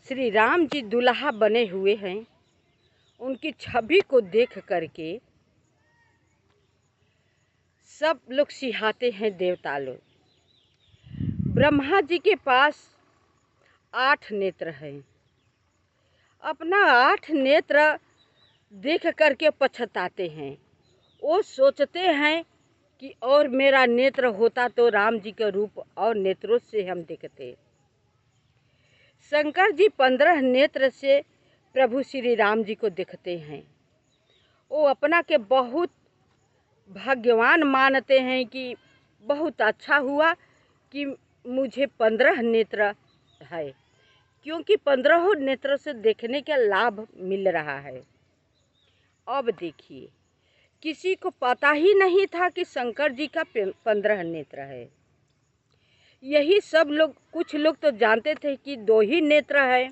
श्री राम जी दुल्हा बने हुए हैं, उनकी छवि को देख करके सब लोग सिहाते हैं देवता लोग। ब्रह्मा जी के पास 8 नेत्र हैं। अपना 8 नेत्र देख करके पछताते हैं। वो सोचते हैं कि और मेरा नेत्र होता तो राम जी का रूप और नेत्रों से हम देखते। शंकर जी 15 नेत्र से प्रभु श्री राम जी को देखते हैं। वो अपना के बहुत भाग्यवान मानते हैं कि बहुत अच्छा हुआ कि मुझे 15 नेत्र है, क्योंकि 15 नेत्र से देखने का लाभ मिल रहा है। अब देखिए, किसी को पता ही नहीं था कि शंकर जी का 15 नेत्र है। यही सब लोग, कुछ लोग तो जानते थे कि 2 ही नेत्र है।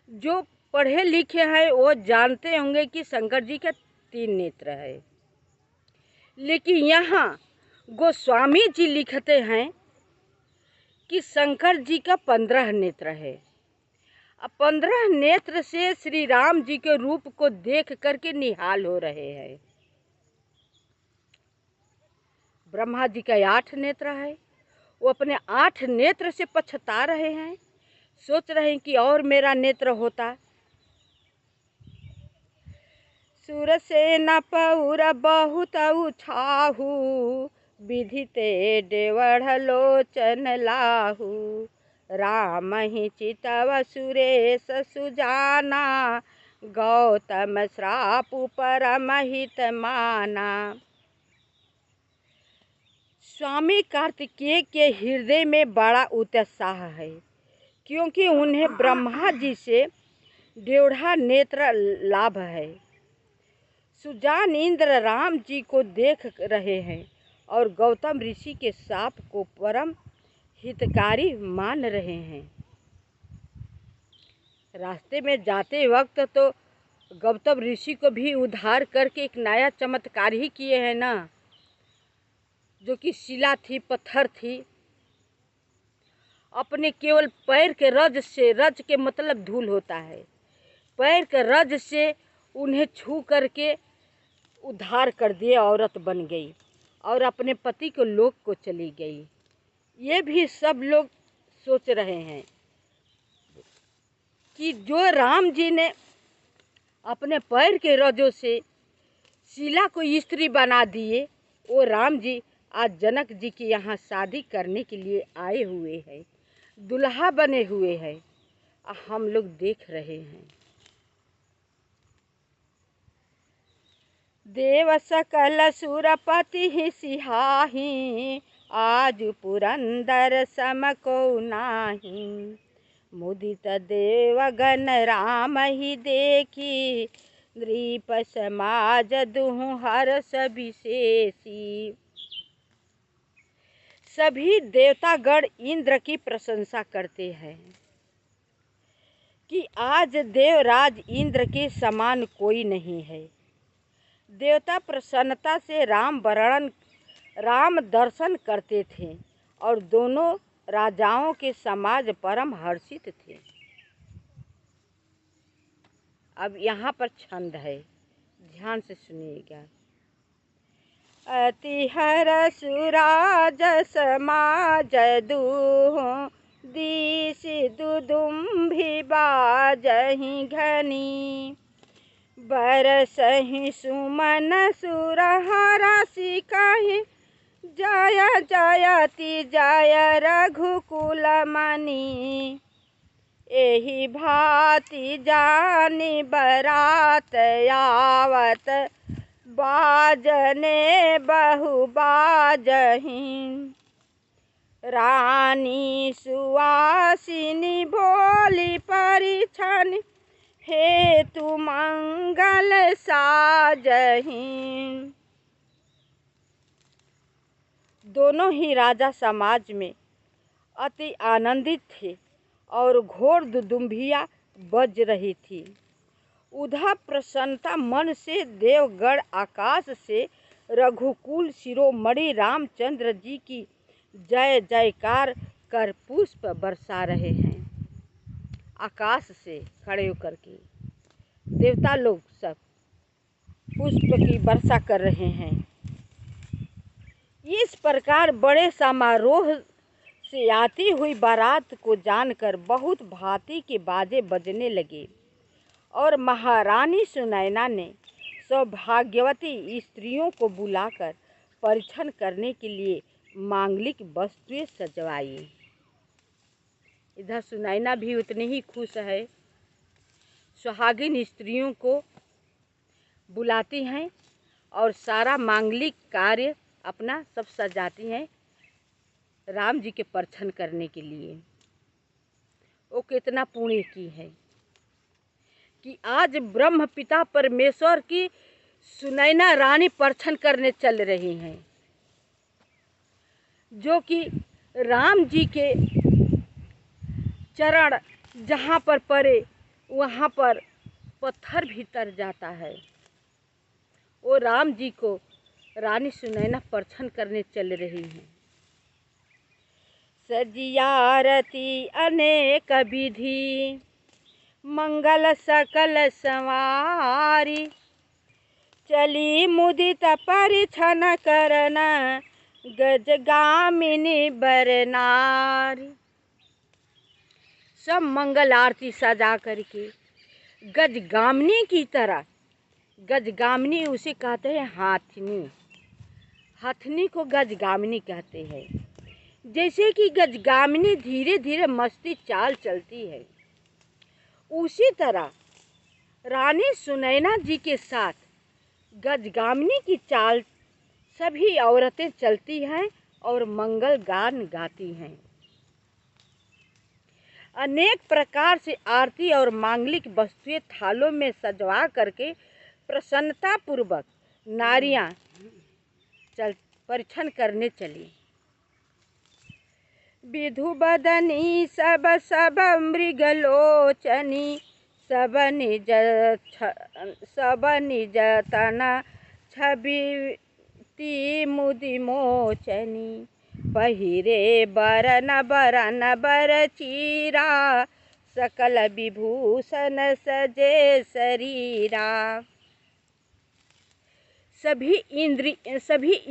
जो पढ़े लिखे हैं वो जानते होंगे कि शंकर जी का 3 नेत्र है। लेकिन यहाँ गोस्वामी जी लिखते हैं कि शंकर जी का 15 नेत्र है। 15 नेत्र से श्री राम जी के रूप को देख करके निहाल हो रहे हैं। ब्रह्मा जी का 8 नेत्र है। वो अपने 8 नेत्र से पछता रहे हैं, सोच रहे हैं कि और मेरा नेत्र होता। सुरसेन पौर बहुत उछाहू, विधिते देवढ़ लोचन लाहू। राम ही चितव सुरेश सुजाना, गौतम श्राप परम हित माना। स्वामी कार्तिकेय के हृदय में बड़ा उत्साह है, क्योंकि उन्हें ब्रह्मा जी से डेढ़ा नेत्र लाभ है। सुजान इंद्र राम जी को देख रहे हैं और गौतम ऋषि के शाप को परम हितकारी मान रहे हैं। रास्ते में जाते वक्त तो गौतम ऋषि को भी उद्धार करके एक नया चमत्कार ही किए हैं ना, जो कि शिला थी, पत्थर थी। अपने केवल पैर के रज से, रज के मतलब धूल होता है, पैर के रज से उन्हें छू करके उद्धार कर दिए, औरत बन गई और अपने पति को लोक को चली गई। ये भी सब लोग सोच रहे हैं कि जो राम जी ने अपने पैर के रजों से शिला को स्त्री बना दिए, वो राम जी आज जनक जी के यहाँ शादी करने के लिए आए हुए हैं, दुल्हा बने हुए हैं, हम लोग देख रहे हैं। देव सकल सुरपति ही सिहाही, आज पुरंदर सम को नाही। मुदित देवगण राम ही देखी, नृप समाज दुहु हर्ष विशेषी। सभी देवतागण इंद्र की प्रशंसा करते हैं कि आज देवराज इंद्र के समान कोई नहीं है। देवता प्रसन्नता से राम दर्शन करते थे और दोनों राजाओं के समाज परम हर्षित थे। अब यहाँ पर छंद है, ध्यान से सुनिएगा। अति हर्ष सुराज समाज दूहों, दिश दुदुम्भी बाजहि घनी। बरसहि सुमन सुरहरषि कहि, जय जयति जय रघुकुल मणि। एहि भांति जानि बरात आवत, बाजने बहु बाजहि। रानी सुवासिनी बोली परिछन, हेतु मंगल साजहि। दोनों ही राजा समाज में अति आनंदित थे और घोर दुदुम्बियाँ बज रही थी। उधर प्रसन्नता मन से देवगण आकाश से रघुकुल शिरोमणि रामचंद्र जी की जय जयकार कर पुष्प बरसा रहे हैं। आकाश से खड़े होकर के देवता लोग सब पुष्प की वर्षा कर रहे हैं। इस प्रकार बड़े समारोह से आती हुई बारात को जानकर बहुत भांति के बाजे बजने लगे और महारानी सुनैना ने सौभाग्यवती स्त्रियों को बुलाकर परीक्षण करने के लिए मांगलिक वस्तुएं सजवाई। इधर सुनैना भी उतनी ही खुश है, सुहागिन स्त्रियों को बुलाती हैं और सारा मांगलिक कार्य अपना सब सजाती हैं राम जी के परीक्षण करने के लिए। वो कितना पुण्य की है कि आज ब्रह्म पिता परमेश्वर की सुनैना रानी परीक्षण करने चल रही हैं, जो कि राम जी के चरण जहाँ पर पड़े वहाँ पर पत्थर भी तर जाता है। वो राम जी को रानी सुनैना परीक्षण करने चल रही हैं। सजियारती अनेक विधि मंगल सकल संवारी, चली मुदित परीक्षण करना गजगामिनी बरनारी। सब मंगल आरती सजा करके गजगामिनी की तरह, गजगामिनी उसे कहते हैं हाथनी, हथनी को गजगामिनी कहते हैं। जैसे कि गजगामिनी धीरे धीरे मस्ती चाल चलती है, उसी तरह रानी सुनैना जी के साथ गजगामिनी की चाल सभी औरतें चलती हैं और मंगल गान गाती हैं। अनेक प्रकार से आरती और मांगलिक वस्तुएं थालों में सजवा करके प्रसन्नता पूर्वक नारियां परीक्षण करने चली। विधु बदनी सब सब मृगलोचनी, सब निज तना छबीती मुदि मोचनी। पहिरे बरन बरन बर चीरा, सकल विभूषण सजे शरीरा। सभी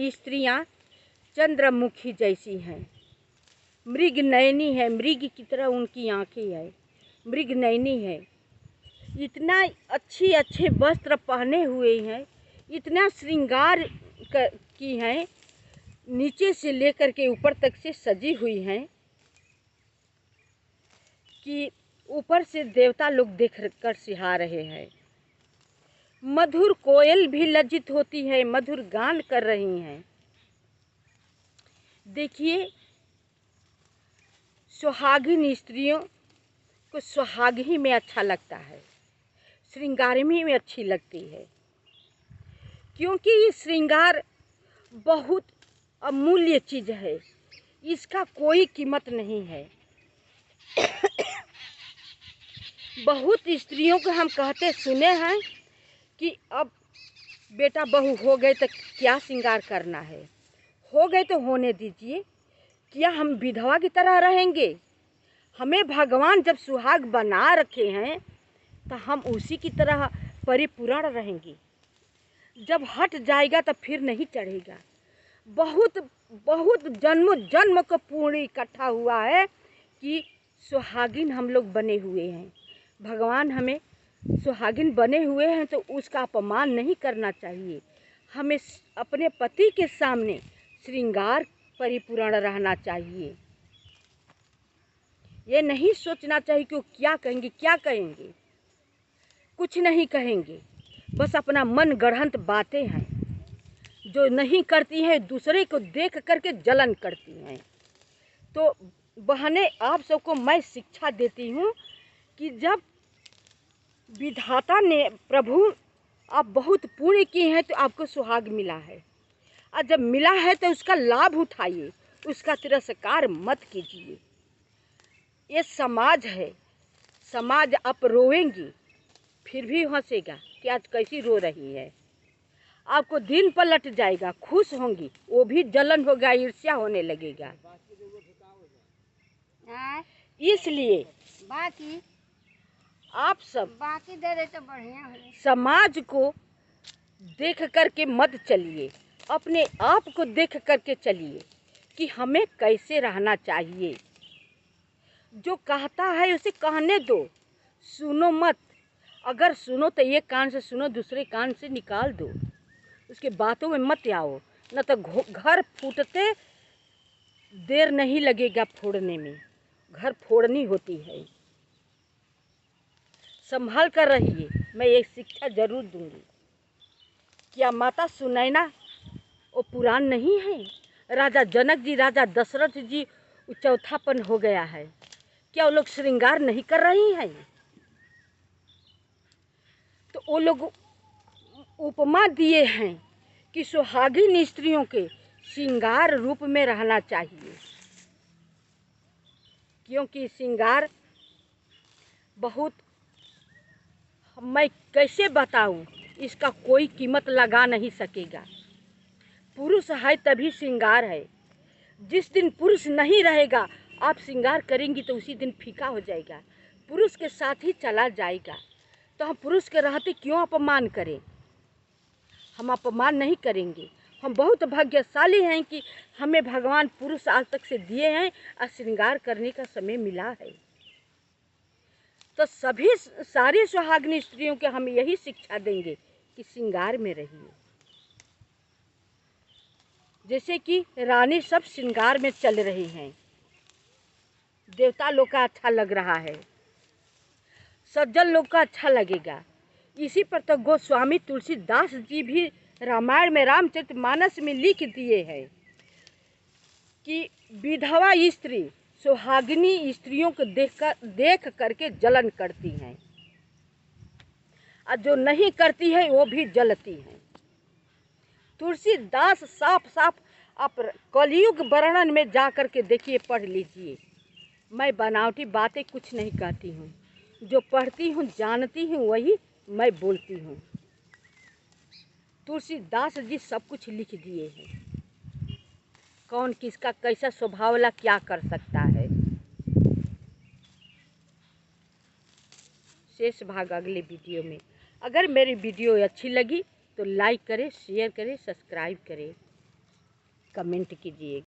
स्त्रियां चंद्रमुखी जैसी हैं, मृग नयनी है, मृग की तरह उनकी आंखें है, मृग नयनी है। इतना अच्छे वस्त्र पहने हुए हैं, इतना श्रृंगार की हैं, नीचे से लेकर के ऊपर तक से सजी हुई हैं कि ऊपर से देवता लोग देख कर सिहा रहे हैं। मधुर कोयल भी लज्जित होती है, मधुर गान कर रही हैं। देखिए, सुहागिन स्त्रियों को सुहागी में अच्छा लगता है, श्रृंगारमी में अच्छी लगती है, क्योंकि ये श्रृंगार बहुत अमूल्य चीज़ है, इसका कोई कीमत नहीं है। बहुत स्त्रियों को हम कहते सुने हैं कि अब बेटा बहू हो गए तो क्या श्रृंगार करना है, हो गए तो होने दीजिए, क्या हम विधवा की तरह रहेंगे? हमें भगवान जब सुहाग बना रखे हैं तो हम उसी की तरह परिपूर्ण रहेंगे। जब हट जाएगा तो फिर नहीं चढ़ेगा। बहुत जन्म जन्म का पुण्य इकट्ठा हुआ है कि सुहागिन हम लोग बने हुए हैं। भगवान हमें सुहागिन बने हुए हैं तो उसका अपमान नहीं करना चाहिए। हमें अपने पति के सामने श्रृंगार परिपूर्ण रहना चाहिए। ये नहीं सोचना चाहिए कि वो क्या कहेंगे, कुछ नहीं कहेंगे, बस अपना मन गढ़ंत बातें हैं जो नहीं करती हैं, दूसरे को देख करके जलन करती हैं। तो बहनें, आप सबको मैं शिक्षा देती हूँ कि जब विधाता ने प्रभु आप बहुत पुण्य किए हैं तो आपको सुहाग मिला है, और जब मिला है तो उसका लाभ उठाइए, उसका तिरस्कार मत कीजिए। ये समाज है, समाज आप रोएंगी फिर भी हंसेगा कि आज कैसी रो रही है। आपको दिन पलट जाएगा, खुश होंगी वो भी जलन होगा, ईर्ष्या होने लगेगा। इसलिए बाकी आप सब बाकी दे दे तो बढ़िया हो। समाज को देख करके मत चलिए, अपने आप को देख करके चलिए कि हमें कैसे रहना चाहिए। जो कहता है उसे कहने दो, सुनो मत। अगर सुनो तो एक कान से सुनो, दूसरे कान से निकाल दो। उसके बातों में मत आओ, न तो घर फूटते देर नहीं लगेगा फोड़ने में। घर फोड़नी होती है। संभाल कर रहिए। मैं एक शिक्षा जरूर दूंगी। क्या माता सुनैना वो पुराण नहीं है? राजा जनक जी, राजा दशरथ जी चौथापन हो गया है। क्या वो लोग श्रृंगार नहीं कर रही हैं? तो वो लोग उपमा दिए हैं कि सुहागिन स्त्रियों के श्रृंगार रूप में रहना चाहिए, क्योंकि श्रृंगार बहुत, मैं कैसे बताऊं, इसका कोई कीमत लगा नहीं सकेगा। पुरुष है तभी श्रृंगार है। जिस दिन पुरुष नहीं रहेगा, आप श्रृंगार करेंगी तो उसी दिन फीका हो जाएगा, पुरुष के साथ ही चला जाएगा। तो हम पुरुष के रहते क्यों अपमान करें? हम अपमान नहीं करेंगे। हम बहुत भाग्यशाली हैं कि हमें भगवान पुरुष आज तक से दिए हैं और श्रृंगार करने का समय मिला है। तो सभी सारी सुहागिन स्त्रियों के हम यही शिक्षा देंगे कि श्रृंगार में रहिए। जैसे कि रानी सब श्रृंगार में चल रही हैं, देवता लोग का अच्छा लग रहा है, सज्जन लोग का अच्छा लगेगा। इसी पर तो गोस्वामी तुलसीदास जी भी रामायण में, रामचरितमानस में लिख दिए हैं कि विधवा स्त्री सुहागिनी स्त्रियों को देख करके जलन करती हैं, और जो नहीं करती है वो भी जलती हैं। तुलसीदास साफ साफ आप कलयुग वर्णन में जा कर के देखिए, पढ़ लीजिए। मैं बनावटी बातें कुछ नहीं कहती हूँ, जो पढ़ती हूँ जानती हूँ वही मैं बोलती हूँ। तुलसीदास जी सब कुछ लिख दिए हैं। कौन किसका कैसा स्वभाव वाला क्या कर सकता है। शेष भाग अगले वीडियो में। अगर मेरी वीडियो अच्छी लगी तो लाइक करें, शेयर करें, सब्सक्राइब करें, कमेंट कीजिए।